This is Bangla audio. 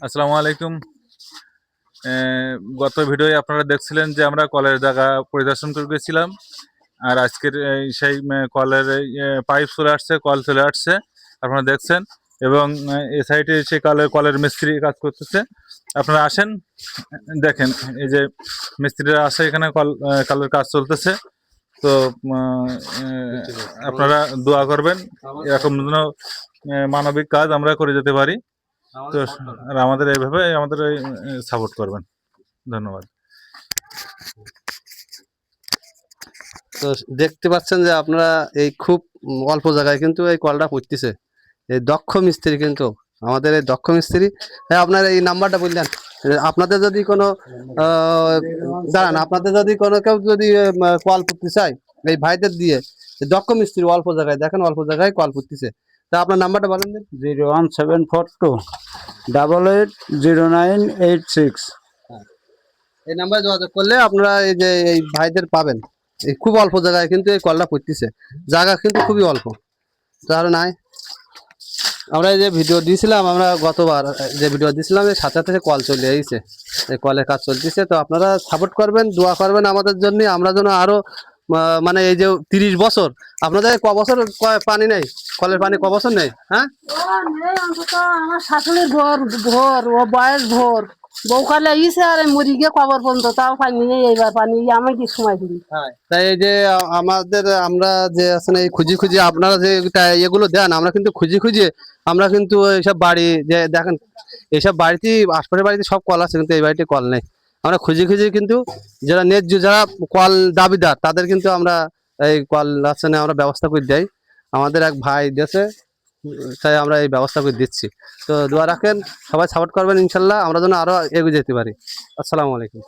আসসালামু আলাইকুম। গত ভিডিওয় আপনারা দেখছিলেন যে আমরা কলের জায়গা পরিদর্শন করে গেছিলাম। আর আজকের সেই কলের পাইপ চলে আসছে, কল চলে আসছে, আপনারা দেখছেন। এবং এ সাইডে সেই কলের মিস্ত্রি কাজ করতেছে। আপনারা আসেন, দেখেন এই যে মিস্ত্রিরা আসে এখানে কলের কাজ চলতেছে। তো আপনারা দোয়া করবেন এরকম যেন মানবিক কাজ আমরা করে যেতে পারি। তো আর আমাদের এইভাবে আমাদের সাপোর্ট করবেন। ধন্যবাদ। তো দেখতে পাচ্ছেন যে আপনারা এই খুব অল্প জায়গায় কিন্তু এই কলটা করতেছে এই দক্ষ মিস্ত্রি, কিন্তু আমাদের এই দক্ষ মিস্ত্রি। হ্যাঁ, আপনার এই নাম্বারটা বললেন। আপনাদের যদি কোনো দাঁড়ান, আপনাদের যদি কোনো কেউ যদি কল করতে চায় এই ভাইদের দিয়ে, এই দক্ষ মিস্ত্রি অল্প জায়গায়, দেখেন অল্প জায়গায় কল করতেছে। তা আপনার নাম্বারটা বলেন দিন। 01742 এই নাম্বারে যোগাযোগ করলে আপনারা এই যে এই ভাইদের পাবেন। এই খুব অল্প জায়গায় কিন্তু এই কলটা করতেছে, জায়গা কিন্তু খুবই অল্প। তাহলে নাই, আমরা এই যে ভিডিও দিয়েছিলাম, আমরা গতবার যে ভিডিও দিয়েছিলাম এর সাথে সাথে কল চলে এসেছে, এই কলের কাজ চলতেছে। তো আপনারা সাপোর্ট করবেন, দোয়া করবেন আমাদের জন্য, আমরা যেন আরো মানে এই যে 30 বছর, আপনাদের ক বছর পানি নেই, কলের পানি ক বছর নেই? হ্যাঁ, আমার শাশুড়ির ভোর ভোর ও বয়স ভোর বউ কালে ইসে আর মরি গিয়ে কবর পর্যন্ত তাও পানি নেই। এইবার পানি আমি কি সময় দিই। তাই এই যে আমাদের আমরা যে আসলে এই খুঁজি খুঁজি আপনারা যে এগুলো দেন, আমরা কিন্তু খুঁজি খুঁজি আমরা কিন্তু এইসব বাড়ি যে দেখেন, এইসব বাড়িতে আশপাশের বাড়িতে সব কল আছে, কিন্তু এই বাড়িতে কল নেই। আমরা খুঁজি খুঁজি কিন্তু যারা ন্যায্য, যারা কল দাবিদার, তাদের কিন্তু আমরা এই কল আছে না আমরা ব্যবস্থা করে দেই। আমাদের এক ভাই দেশে, তাই আমরা এই ব্যবস্থা করে দিচ্ছি। তো দোয়া রাখেন, সবাই সাপোর্ট করবেন, ইনশাল্লাহ আমরা যেন আরো এগিয়ে যেতে পারি। আসসালামু আলাইকুম।